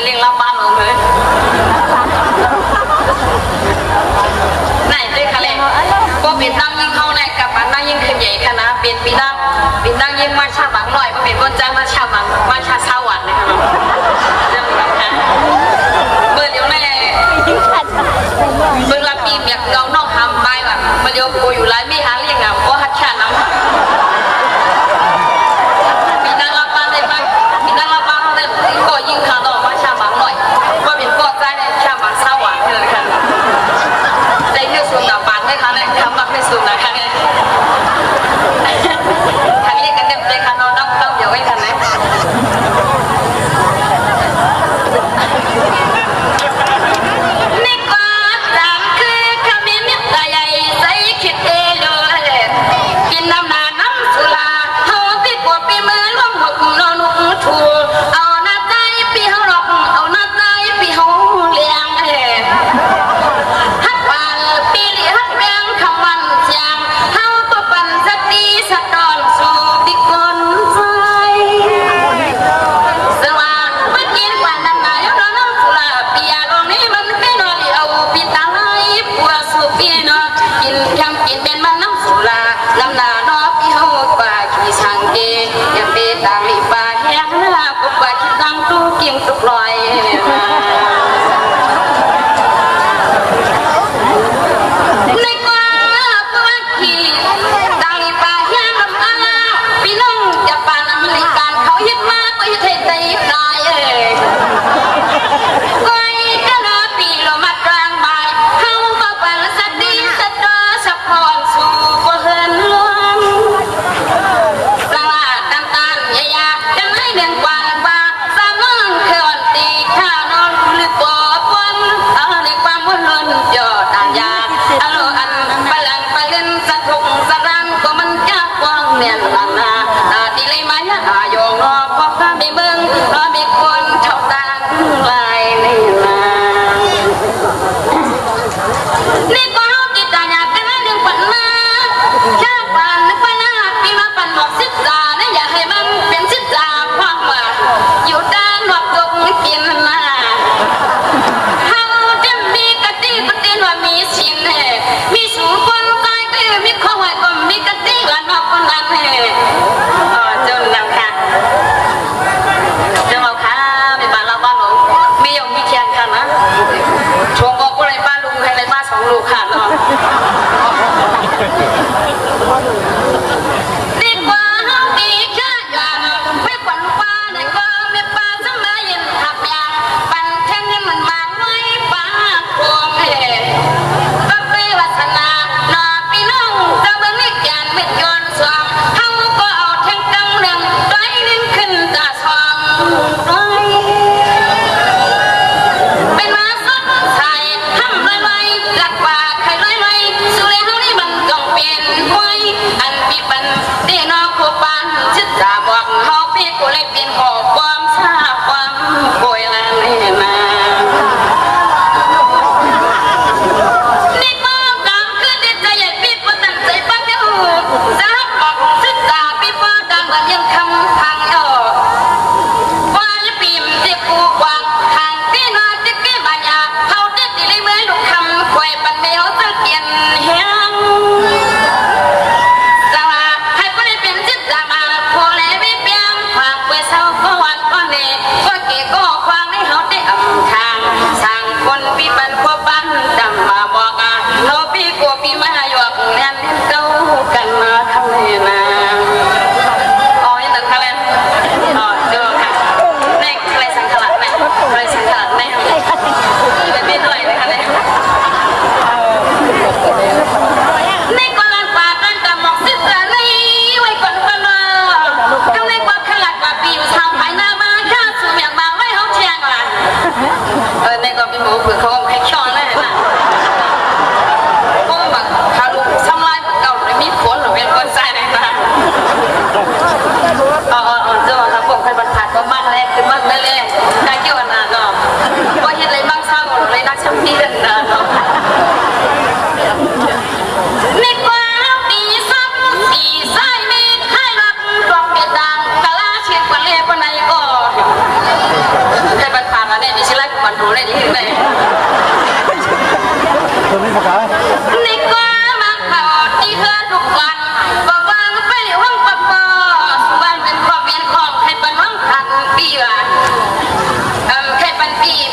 เลี้ยงลาบ้านเลยไหนด้วยคะเลยก็เป็นตั้งยิ่งเข้าในกับมันนั่งยิ่งขึ้นใหญ่ขนาดเป็นปีนั่งยิ่งมาชาบังหน่อยก็เป็นคนจ้างมาชาบังมาชาสวรรค์นะคะเรื่องนี้ค่ะเมื่อเดี๋ยวในเมื่อละปีเมียเงานอกทำไปแบบมาเดี๋ยวกูอยู่ไรไม่หาเลี้ยงอ่ะก็ฮัดชาน้ำปีนั่งลาบ้านเลยไหมปีนั่งลาบ้านเลยก็ยิ่งขาดออกมาชาบังหน่อยก็เป็นก็ใจในชาบังสวรรค์เลยค่ะได้เนื้อส่วนต่อปานด้วยค่ะเนี่ยทำแบบไม่สูงนะคะเนี่ยทางเรียกกันเต็มเลยค่ะน้องเดี๋ยวไว้กันนะ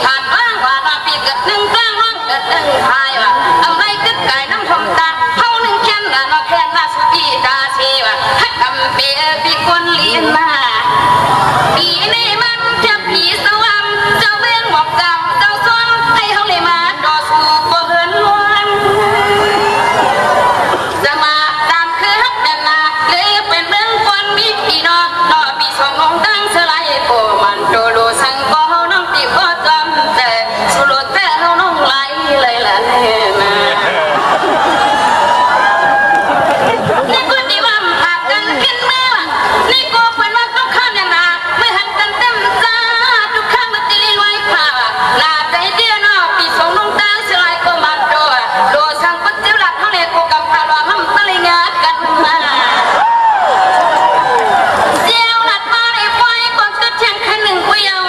ผ่านร่างว่าตาปีเกิดหนึ่งกลางร่างเกิดหนึ่งพายว่าเอาไรกึกไก่น้ำทมตาเขาหนึ่งแค้นละนอแค้นละสุกีตาเชว่าฮักกำเปียปีคนเลี้ยงมาปีนี้มันจะผีสวรรค์เจ้าเบี้ยงหมอกจำเจ้าซ้อนให้เขาเลยมาต่อสู้บ่เหินล้วนจะมาตามคือฮักดันนาหรือเป็นเรื่องคนมีพี่น้องต่อปีสองลงตั้งสลายโปมันโดโลสังก็เขาน้องตีก็จำแต่สุโรแต่เขาน้องไหลเลยล่ะเนี่ยนะนี่ก็ดีว่าหักกันขึ้นมานี่ก็เป็นว่าทุกข้ามอย่างนาไม่หักกันเต็มจ้าทุกข้ามมาตีไว้ผ่าลาใจเดียวนอปีสองลงตั้งสลายก็มันโดสังก็เจ้าหลักเขาเลยกูกับพาลาห้ำตะลิงากันมาเจ้าหลักมาในไฟก่อนก็เที่ยงคืนหนึ่งเวียว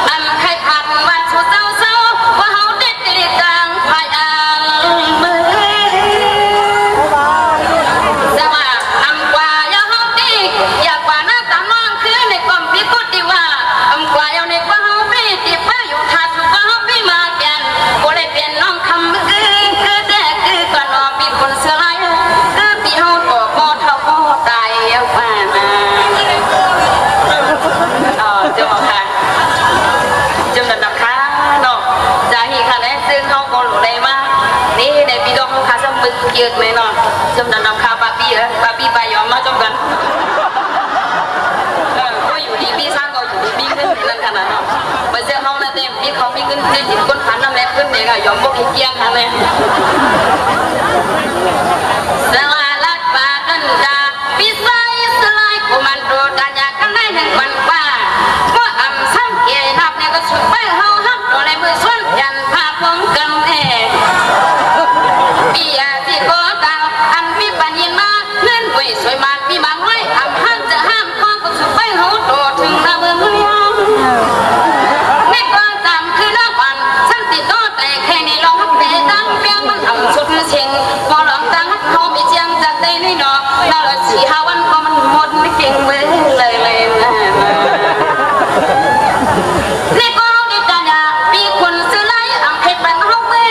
อันใครผ่านวันสุดเศร้าว่าเขาเด็ดตีกลางพายอ่างมือจะว่าอำกว่าอย่าเฮาดีอยากว่าหน้าตาน้องคือในความพิกุดีว่าอำกว่าเอาในกว่าเฮาพี่ที่เพื่ออยู่ทัดว่าเฮาพี่มาแก่นก็เลยเปลี่ยนน้องคำมือคือแต่คือก่อนรอปีคนเสือลายคือปีเฮาตัวก็เท่าก็ตายเอาว่านะจะบอกค่ะจำนวนนับค้าเนาะจะเห็นค่ะเนี่ยซึ่งเขาก็รู้ได้ว่านี่ในปีดอกเขาขาสมึกเยอะไหมเนาะจำนวนนับค้าปาปี้ปาปี้ไปยอมมาจำกันก็อยู่ดีพี่สร้างก็อยู่ดีพี่ขึ้นในนั้นขนาดเนาะไปเจอเขาเนี่ยเต็มพี่เขาพี่ขึ้นที่ก้นพันน้ำแรงขึ้นเนี่ยค่ะยอมพวกเกี้ยงค่ะเนี่ยสลาลัดปากันดาพี่ใส่สลายกุมันโดดานยากันได้หนึ่งวันว่าก็อ่ำซ้ำเกยนับเนี่ยก็สุดไปเฮาฮับตัวในมือส่วนยันพาพงกันแน่ปีอาที่โกดาวอันพี่ปัญญมาเงินไว้สวยมันพี่บางไว้อ่ำห้ามจะห้ามก็สุดไปเฮาโดดถึงระเบิดเลี้ยงไม่ก็จำคือน้ำวันฉันติดต่อแต่แค่นี้ลองฮักแต่ตั้งเพียงมันทำสุดเชียงพอลองตั้งฮักเขามีเชียงจัดได้นี่เนาะแล้วเราสี่ห้าวันก็มันหมดไม่เก่งเว้ยเลยนะนี่ก็ดีจังนะมีคนซื้อไล่อ่ำให้เป็นห้องเว้ย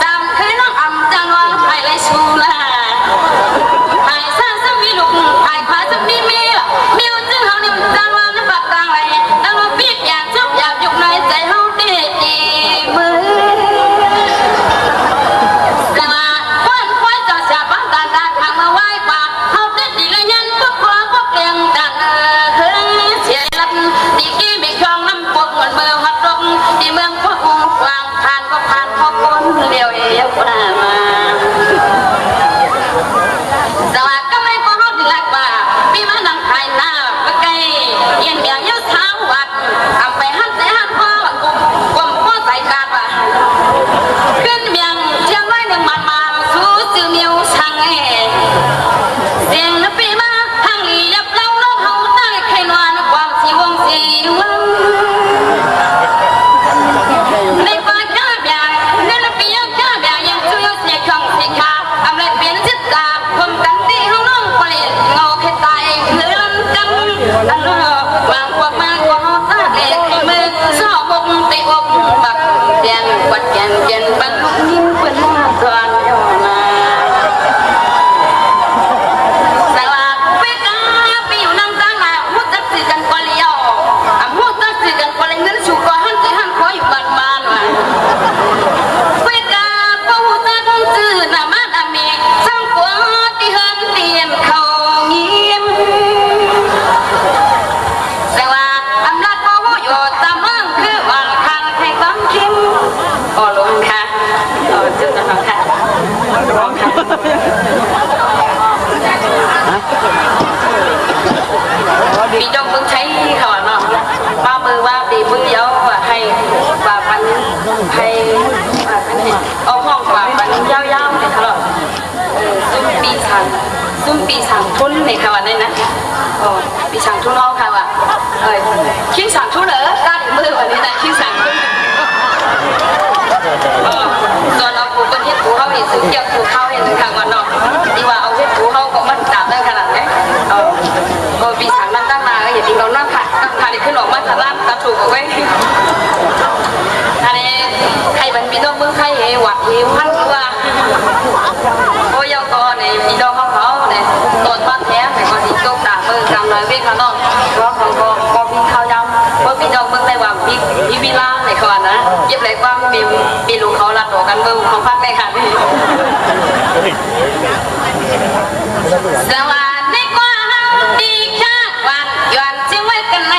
จำคือน้องอ่ำจังวันไผ่ไรชูล่ะไผ่สร้างสมีลูกไผ่ขวาสมีมีมิวจึงเขาเนี่ยจังวันนี่ปากกลางไรแล้วเราปีบอยากจุบอยากยุกในใจเขาดีดีมือแต่ว่าวันควายจะจับบ้านตาตาทางมาไหว้ป่าเขาได้ดีเลยยันพวกคอพวกเลี้ยงดังเฮือเสียลับดีกี้มีคลองน้ำปกเหมือนเมืองฮัดลงที่เมืองพวกองกวางผ่านก็ผ่านเขาคนเดียวเอวมาสวัสดีก็ไม่พอเขาถึงหลักว่าพี่มานั่งไทยหน้าไปไกลเย็นเมียเยอะเช้าวัดเอาไปหันแต่หันพ่อกลมพ่อใส่กาดว่าขึ้นเมียงเชียงไว้หนึ่งมันมาสู้จือเมียวช่างเสียงปีมาทางลียับเล่าเล่าเขาได้แค่นวนความสีวงสีวังในป่าข้าเบียงในระเบียงข้าเบียงยังช่วยเสียช่องสีขาอำเลยเปลี่ยนจิตตาผมกันที่ห้องน้องเปลี่ยนเงาแค่ตายเพื่อนกันอันนู้วางพวกมากกว่าเขาตาเด็กมือสอบบงตีอกบักเตียนวัดเย็นเย็นบังลูกนิ้วเป็นหน้าตอนย้อนมาสวัสดีค่ะปีอยู่นั่งตั้งมาพูดตัดสื่อกันกว่าเลี้ยวพูดตัดสื่อกันกว่าเงินชูก็หันใจหันคอยอยู่บ้านบ้านว่ะเวกาปูตัดสื่อหน้ามาดามีสังกัวที่เฮินเตียนเขาเงียบแต่ว่าอำนาจปูอยู่ตามเมืองคือวันคันให้ความคิมอ๋อลงค่ะจุดนั้นค่ะลงค่ะปีจงเพิ่งใช้เขาเนาะป้ามือว่าปีเพิ่งเยอะให้ป่าปันให้เอาห้องป่าปันยาวๆเลยค่ะซุ้มปีสังทุนในค่ะวันนี้นะปีสังทุนเอาค่ะว่าคิดสังทุนเหรอได้มือวันนี้นะคิดสังทุนส่วนเอาปูประเทศปูเขาเห็นซื้อเกี่ยวปูเขาเห็นถึงทางวันเนาะดีว่าเอาเทศปูเขาก็มันตามได้ขนาดไหนปีสังนั่นตั้งมาอย่าทิ้งเราหน้าผัดตั้งทานขึ้นออกมาจากร้านตาถูกเอาไว้ ว่ามีลูกเขาลัดโดกันเบิ่งของพักได้ค่ะพี่สวัสดีกว่าดีชาติวันย้อนจิ้งไว้กันใน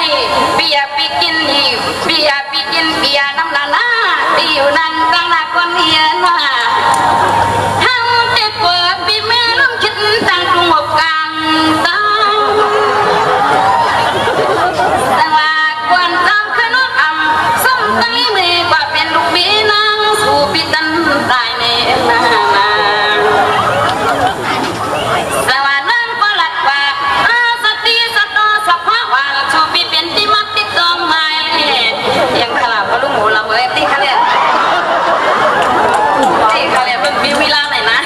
เบียร์ปีกินอีเบียร์ปีกินเบียร์น้ำลาลาที่อยู่นั่นกลางหน้าคนเฮียนว่าทั้งเด็กเปิดปีแม่ล้มคิดตั้งกรุงหกกลางตาแต่ว่ากวนจำขึ้นน้องอ่ำส้มตั้งมือกว่าเป็นลูกบีนางสู่ปีตันตายในนาแต่ว่านั่นก็หลักว่าสติสตอสภาวะชูปีเป็นที่มักติดตองไม้ยังขลับก็ลูกหมูละเมยตีเขาเนี่ยตีเขาเนี่ยเป็นบิวิลาไหนนะ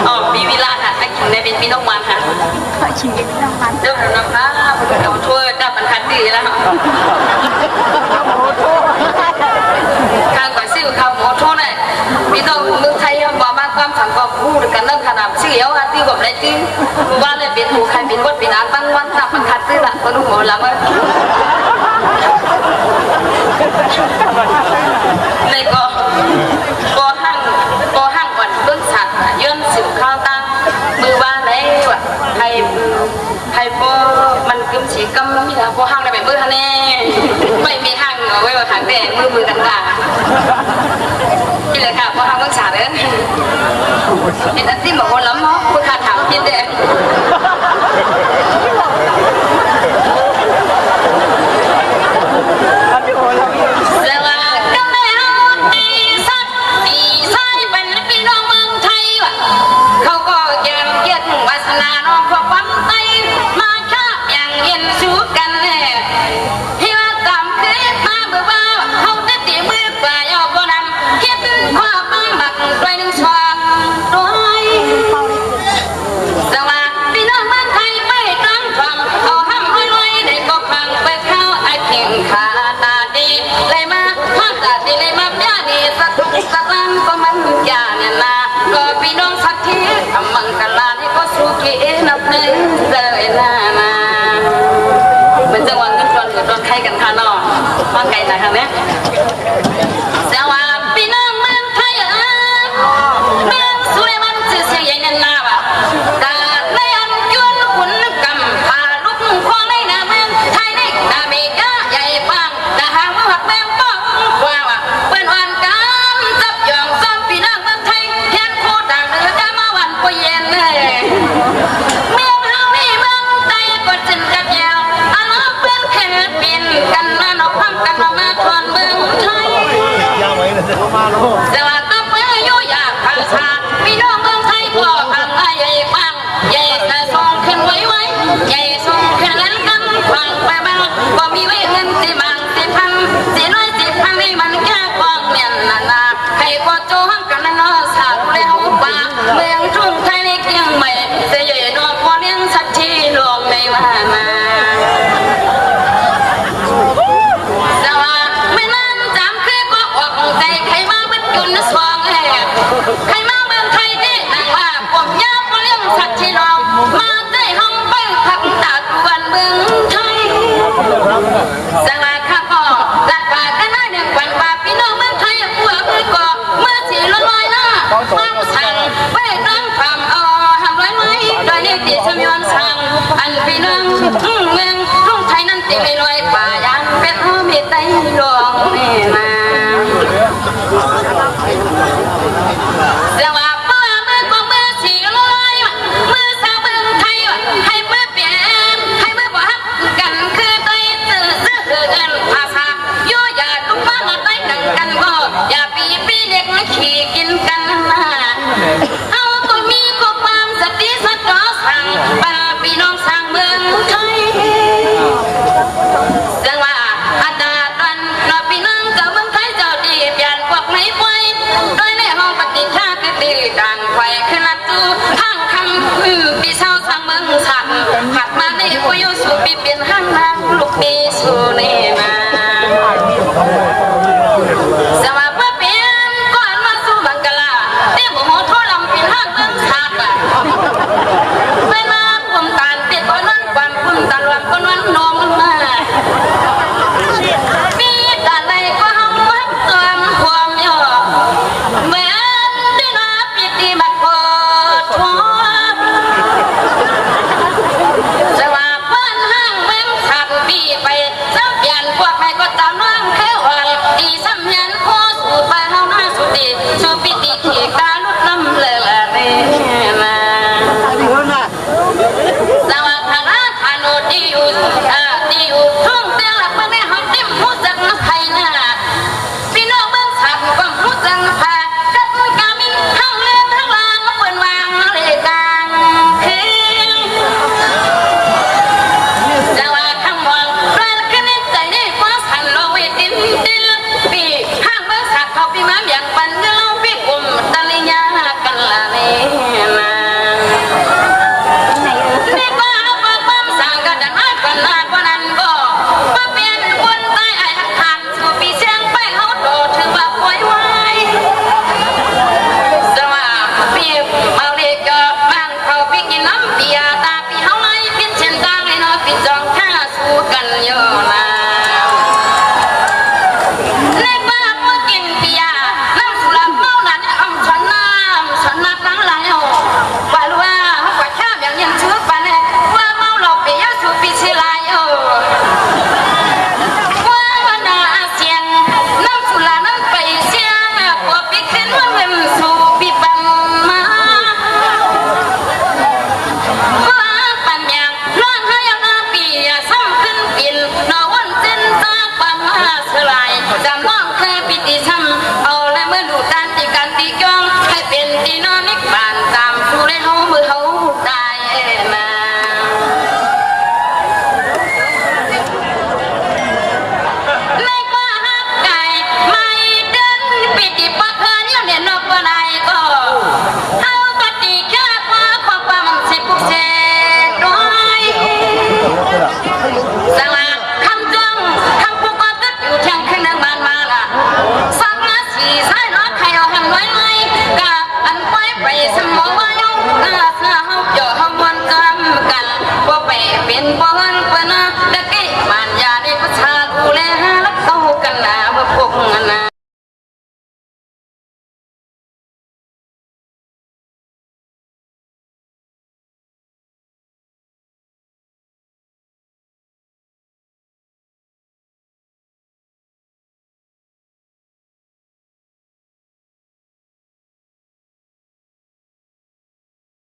อ๋อบิวิลาค่ะไอ้กินได้เป็นปีน้องมันค่ะขอชิมเป็นปีน้องมันเดี๋ยวน้ำผ้าเดี๋ยวช่วยดับมันคันดีแล้วข้างก่อนซิ่วข้าวหมูทุ่นเลยพี่น้องเมืองไทยบอกมาความสังกัดพูดกันเรื่องขนาดเสียวฮะที่แบบไรที่ว่าเลยเป็นหูใครเป็นวัดเป็นอาตั้งวันดับมันคันดีละก็ลูกหมูละเมื่อเลยก็ห้างวันต้นสัตว์ย้อนสิวข้าวตั้งมือบ้านเลยว่ะใครพอมันกึมสีกำมีนะพอห้างได้แบบมือฮะแน่ไม่มีห้างเอาไว้ว่าหางแดงมือกันด่านี่เลยค่ะพอห้างต้นสัตว์เลยเป็นอันที่บอกว่าล้ำเนาะคุณขาดถามกินแดงมันจะวางเงินจนหรือโดนใครกันคะน้องฟังไกลหน่อยค่ะเนี่ยสวัสดีน้องเมืองไทยเมืองสุริมันจะเสียใหญ่นันนาบะกาในอันยวนขุนกำพาลุกควงในนาเมืองไทยในนาเมกาใหญ่ปังนาหางหักแมงป้องว่าเป็นวันการจับยองซ้ำปีน้องเมืองไทยเพียงโคตรดังเดือดมาวันก็เย็นเลยกันมาหนอกพังกันมาทวนเมืองไทยแต่ว่าต้องไปอยู่อยากพังชาพี่น้องเมืองไทยพอพังใหญ่ปังใหญ่แต่ส่งขึ้นไว้ใหญ่ส่งขึ้นแล้วกันฟังไปบ้างก็มีไว้เงินสิมังสิพันสิน้อยสิพันให้มันแค่กองเมียนนาให้ก็โจ้ห้องกันนอสาวแล้วป่าเมืองทุ่งไทยในเกียงใหม่จะใหญ่ดอกพอเลี้ยงสักทีลงในวานาใครมาเมืองไทยที่ต่างว่าผมยากเรื่องสัตว์ที่ลองมาได้ห้องไปพักตาตวนเมืองไทยสวัสดีค่ะพ่อรักป่ากันได้หนึ่งวันป่าพี่น้องเมืองไทยผัวมือก่อเมื่อสีลอยหน้าฟังสั่งไปตั้งความหำร้อยไม้โดยเรียกติดชมยอนสั่งอันพี่น้องเมืองทุ่งไทยนั้นติไม่ลอยป่ายันเป็นมีไตหลวงนี่มาสวัสดีมือของมือสีลอยมือสาวเมืองไทยให้มือเปลี่ยนให้มือบอกกันคือไตสื่อกันภาษาโยอย่าตุ้มมาไตกันก็อย่าปีเด็กขี้